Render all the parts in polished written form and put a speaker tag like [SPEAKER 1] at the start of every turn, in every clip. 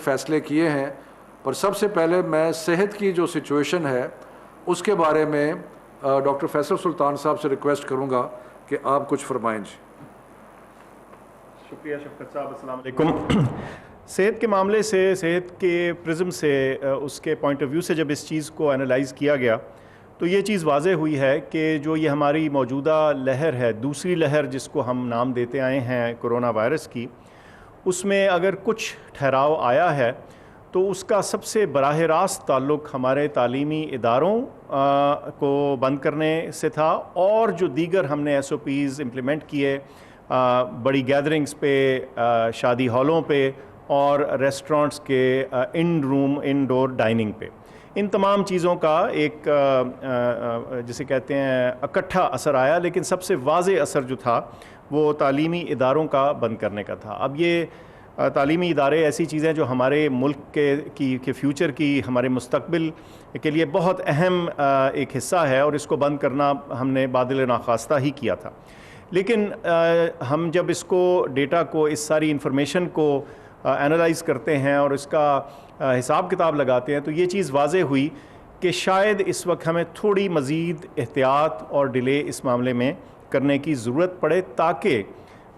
[SPEAKER 1] فیصلے کیے ہیں، پر سب سے پہلے میں صحت کی جو سچویشن ہے اس کے بارے میں ڈاکٹر فیصل سلطان صاحب سے ریکویسٹ کروں گا کہ آپ کچھ فرمائیں جی۔
[SPEAKER 2] شکریہ شفقت صاحب، السلام علیکم۔ صحت کے معاملے سے، صحت کے پرزم سے، اس کے پوائنٹ آف ویو سے جب اس چیز کو انالائز کیا گیا تو یہ چیز واضح ہوئی ہے کہ جو یہ ہماری موجودہ لہر ہے، دوسری لہر جس کو ہم نام دیتے آئے ہیں کرونا وائرس کی، اس میں اگر کچھ ٹھہراؤ آیا ہے تو اس کا سب سے براہ راست تعلق ہمارے تعلیمی اداروں کو بند کرنے سے تھا، اور جو دیگر ہم نے SOPs امپلیمنٹ کیے بڑی گیدرنگز پہ، شادی ہالوں پہ اور ریسٹورانٹس کے انڈور ڈائننگ پہ، ان تمام چیزوں کا ایک جسے کہتے ہیں اکٹھا اثر آیا، لیکن سب سے واضح اثر جو تھا وہ تعلیمی اداروں کا بند کرنے کا تھا۔ اب یہ تعلیمی ادارے ایسی چیزیں جو ہمارے ملک کے فیوچر کی، ہمارے مستقبل کے لیے بہت اہم ایک حصہ ہے، اور اس کو بند کرنا ہم نے بادل ناخواستہ ہی کیا تھا۔ لیکن ہم جب اس کو، ڈیٹا کو، اس ساری انفارمیشن کو انالائز کرتے ہیں اور اس کا حساب کتاب لگاتے ہیں تو یہ چیز واضح ہوئی کہ شاید اس وقت ہمیں تھوڑی مزید احتیاط اور ڈیلے اس معاملے میں کرنے کی ضرورت پڑے، تاکہ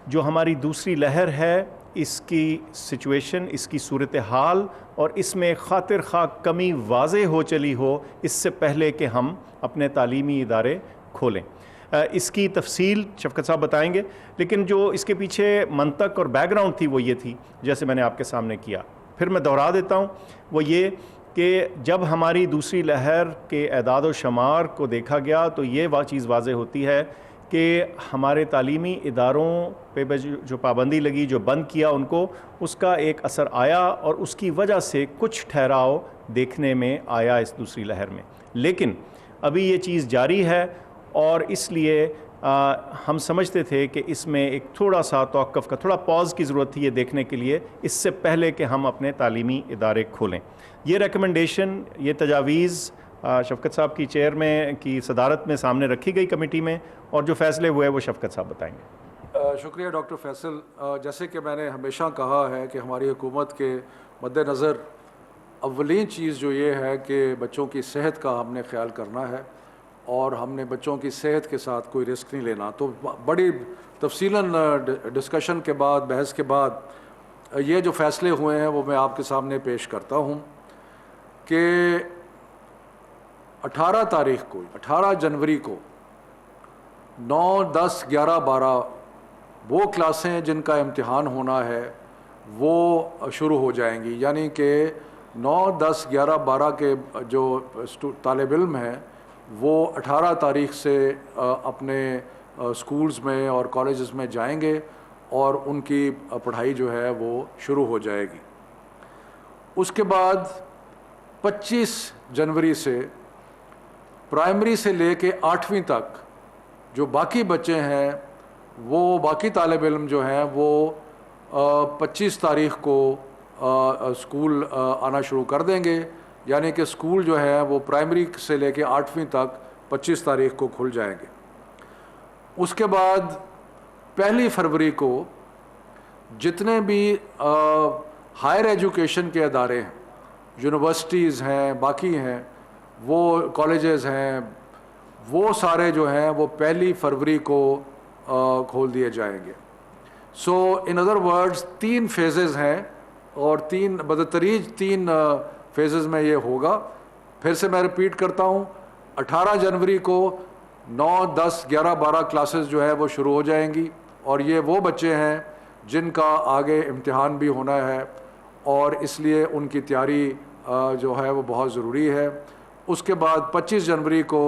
[SPEAKER 2] جو ہماری دوسری لہر ہے اس کی سچویشن، اس کی صورتحال اور اس میں خاطر خواہ کمی واضح ہو چلی ہو اس سے پہلے کہ ہم اپنے تعلیمی ادارے کھولیں۔ اس کی تفصیل شفقت صاحب بتائیں گے، لیکن جو اس کے پیچھے منطق اور بیک گراؤنڈ تھی وہ یہ تھی جیسے میں نے آپ کے سامنے کیا، پھر میں دہرا دیتا ہوں، وہ یہ کہ جب ہماری دوسری لہر کے اعداد و شمار کو دیکھا گیا تو یہ چیز واضح ہوتی ہے کہ ہمارے تعلیمی اداروں پہ جو پابندی لگی، جو بند کیا ان کو، اس کا ایک اثر آیا، اور اس کی وجہ سے کچھ ٹھہراؤ دیکھنے میں آیا اس دوسری لہر میں۔ لیکن ابھی یہ چیز جاری ہے، اور اس لیے ہم سمجھتے تھے کہ اس میں ایک تھوڑا سا توقف کا، تھوڑا پاز کی ضرورت تھی یہ دیکھنے کے لیے، اس سے پہلے کہ ہم اپنے تعلیمی ادارے کھولیں۔ یہ ریکمنڈیشن، یہ تجاویز شفقت صاحب کی چیئر میں کی صدارت میں سامنے رکھی گئی کمیٹی میں، اور جو فیصلے ہوئے وہ شفقت صاحب بتائیں گے۔
[SPEAKER 1] شکریہ ڈاکٹر فیصل۔ جیسے کہ میں نے ہمیشہ کہا ہے کہ ہماری حکومت کے مد نظر اولین چیز جو یہ ہے کہ بچوں کی صحت کا ہم نے خیال کرنا ہے، اور ہم نے بچوں کی صحت کے ساتھ کوئی رسک نہیں لینا۔ تو بڑی تفصیلاً ڈسکشن کے بعد، بحث کے بعد یہ جو فیصلے ہوئے ہیں وہ میں آپ کے سامنے پیش کرتا ہوں کہ 18 تاریخ کو، 18 جنوری کو 9، 10، 11، 12 وہ کلاسیں جن کا امتحان ہونا ہے وہ شروع ہو جائیں گی، یعنی کہ 9، 10، 11، 12 کے جو طالب علم ہیں وہ 18 تاریخ سے اپنے سکولز میں اور کالجز میں جائیں گے، اور ان کی پڑھائی جو ہے وہ شروع ہو جائے گی۔ اس کے بعد 25 جنوری سے پرائمری سے لے کے 8ویں تک جو باقی بچے ہیں، وہ باقی طالب علم جو ہیں وہ 25 تاریخ کو اسکول آنا شروع کر دیں گے، یعنی کہ اسکول جو ہے وہ پرائمری سے لے کے 8ویں تک 25 تاریخ کو کھل جائیں گے۔ اس کے بعد 1 فروری کو جتنے بھی ہائر ایجوکیشن کے ادارے ہیں، یونیورسٹیز ہیں، باقی ہیں، وہ کالجز ہیں، وہ سارے جو ہیں وہ 1 فروری کو کھول دیے جائیں گے۔ سو ان ادر ورڈز 3 فیزز ہیں، اور بدتریج 3 فیزز میں یہ ہوگا۔ پھر سے میں ریپیٹ کرتا ہوں، 18 جنوری کو 9، 10، 11، 12 کلاسز جو ہے وہ شروع ہو جائیں گی، اور یہ وہ بچے ہیں جن کا آگے امتحان بھی ہونا ہے، اور اس لیے ان کی تیاری جو ہے وہ بہت ضروری ہے۔ اس کے بعد 25 جنوری کو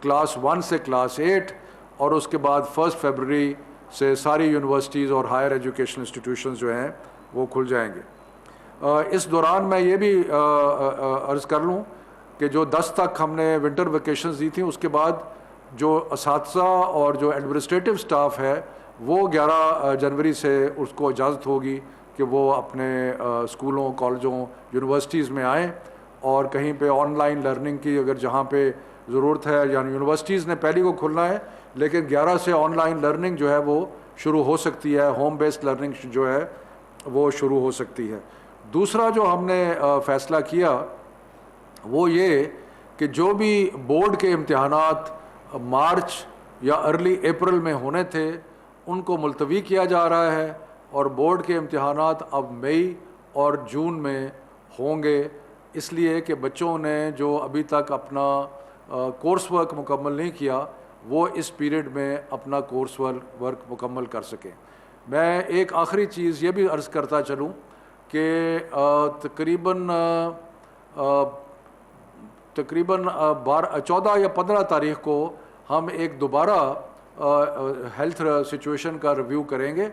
[SPEAKER 1] کلاس 1 سے کلاس 8، اور اس کے بعد 1 فروری سے ساری یونیورسٹیز اور ہائر ایجوکیشن انسٹیٹیوشنز جو ہیں وہ کھل جائیں گے۔ اس دوران میں یہ بھی عرض کر لوں کہ جو 10 تک ہم نے ونٹر ویکیشنز دی تھیں، اس کے بعد جو اساتذہ اور جو ایڈمنسٹریٹو سٹاف ہے وہ 11 جنوری سے اس کو اجازت ہوگی کہ وہ اپنے اسکولوں، کالجوں، یونیورسٹیز میں آئیں، اور کہیں پہ آن لائن لرننگ کی اگر جہاں پہ ضرورت ہے، یعنی یونیورسٹیز نے پہلی کو کھلنا ہے، لیکن 11 سے آن لائن لرننگ جو ہے وہ شروع ہو سکتی ہے، ہوم بیسڈ لرننگ جو ہے وہ شروع ہو سکتی ہے۔ دوسرا جو ہم نے فیصلہ کیا وہ یہ کہ جو بھی بورڈ کے امتحانات مارچ یا ارلی اپریل میں ہونے تھے ان کو ملتوی کیا جا رہا ہے اور بورڈ کے امتحانات اب مئی اور جون میں ہوں گے، اس لیے کہ بچوں نے جو ابھی تک اپنا کورس ورک مکمل نہیں کیا وہ اس پیریڈ میں اپنا کورس ورک مکمل کر سکیں۔ میں ایک آخری چیز یہ بھی عرض کرتا چلوں کہ تقریباً 14 یا 15 تاریخ کو ہم ایک دوبارہ ہیلتھ سچویشن کا ریویو کریں گے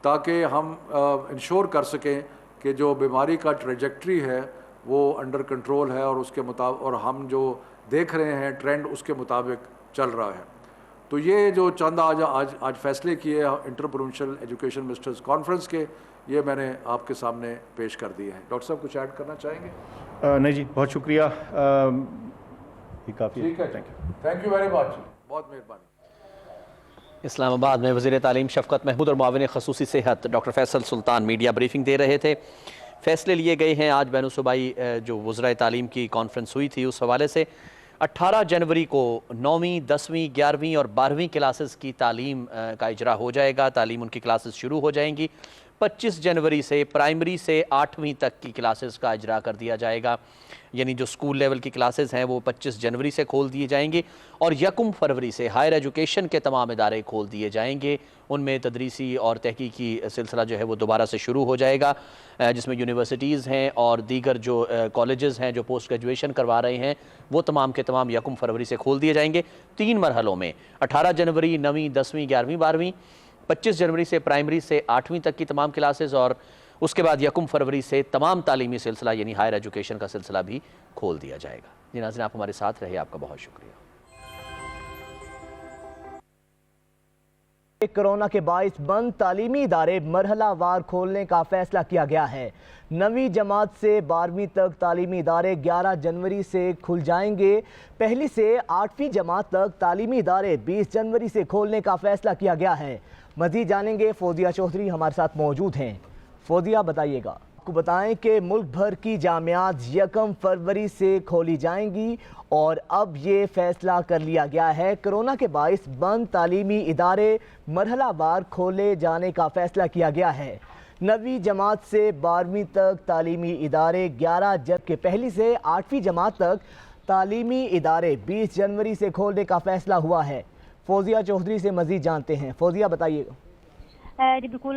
[SPEAKER 1] تاکہ ہم انشور کر سکیں کہ جو بیماری کا ٹریجیکٹری ہے وہ انڈر کنٹرول ہے اور اس کے مطابق اور ہم جو دیکھ رہے ہیں ٹرینڈ اس کے مطابق چل رہا ہے۔ تو یہ جو چند آج فیصلے کیے inter provincial education ministers conference کے، یہ میں نے آپ کے سامنے پیش کر دیے ہیں۔ ڈاکٹر صاحب کچھ ایڈ کرنا چاہیں گے؟
[SPEAKER 2] نہیں جی، بہت شکریہ، یہ کافی ہے۔
[SPEAKER 1] ٹھیک ہے، تھینک یو ویری مچ، بہت مہربانی۔
[SPEAKER 3] اسلام آباد میں وزیر تعلیم شفقت محمود اور معاون خصوصی صحت ڈاکٹر فیصل سلطان میڈیا بریفنگ دے رہے تھے۔ فیصلے لیے گئے ہیں آج بین الصوبائی جو وزرائے تعلیم کی کانفرنس ہوئی تھی اس حوالے سے 18 جنوری کو 9ویں 10ویں 11ویں اور 12ویں کلاسز کی تعلیم کا اجرا ہو جائے گا، تعلیم ان کی کلاسز شروع ہو جائیں گی۔ 25 جنوری سے پرائمری سے 8ویں تک کی کلاسز کا اجرا کر دیا جائے گا، یعنی جو سکول لیول کی کلاسز ہیں وہ 25 جنوری سے کھول دیے جائیں گے اور 1 فروری سے ہائر ایجوکیشن کے تمام ادارے کھول دیے جائیں گے۔ ان میں تدریسی اور تحقیقی سلسلہ جو ہے وہ دوبارہ سے شروع ہو جائے گا، جس میں یونیورسٹیز ہیں اور دیگر جو کالجز ہیں جو پوسٹ گریجویشن کروا رہے ہیں وہ تمام کے تمام 1 فروری سے کھول دیے جائیں گے 3 مرحلوں میں، 18 جنوری 9ویں 10ویں 11ویں 12ویں، 25 جنوری سے پرائمری سے 8ویں تک کی تمام کلاسز اور اس کے بعد 1 فروری سے تمام تعلیمی سلسلہ یعنی ہائر ایجوکیشن کا سلسلہ بھی کھول دیا جائے گا۔ جی ناظرین، آپ ہمارے ساتھ رہے، آپ کا بہت شکریہ۔
[SPEAKER 4] کرونا کے باعث بند تعلیمی ادارے مرحلہ وار کھولنے کا فیصلہ کیا گیا ہے۔ 9ویں جماعت سے 12ویں تک تعلیمی ادارے 11 جنوری سے کھل جائیں گے۔ پہلی سے 8ویں جماعت تک تعلیمی ادارے 20 جنوری سے کھولنے کا فیصلہ کیا گیا ہے۔ مزید جانیں گے، فوزیہ چودھری ہمارے ساتھ موجود ہیں۔ فوزیہ بتائیے گا، آپ کو بتائیں کہ ملک بھر کی جامعات 1 فروری سے کھولی جائیں گی اور اب یہ فیصلہ کر لیا گیا ہے، کرونا کے باعث بند تعلیمی ادارے مرحلہ وار کھولے جانے کا فیصلہ کیا گیا ہے۔ 9ویں جماعت سے 12ویں تک تعلیمی ادارے 11 جبکہ پہلی سے 8ویں جماعت تک تعلیمی ادارے 20 جنوری سے کھولنے کا فیصلہ ہوا ہے۔ فوزیہ چودھری سے مزید جانتے ہیں۔ فوزیہ بتائیے گا۔
[SPEAKER 5] جی بالکل،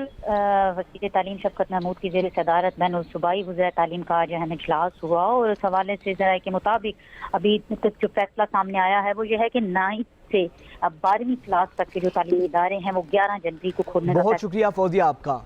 [SPEAKER 5] وزیر تعلیم شفقت محمود کی زیر صدارت بین الصوبائی وزرائے تعلیم کا جو ہے اجلاس ہوا اور اس حوالے سے ذرائع کے مطابق ابھی تک جو فیصلہ سامنے آیا ہے وہ یہ ہے کہ 9 سے 12ویں کلاس تک کے جو تعلیمی ادارے ہیں وہ 11 جنوری کو کھولنے کا۔
[SPEAKER 4] بہت شکریہ فوزیہ آپ کا۔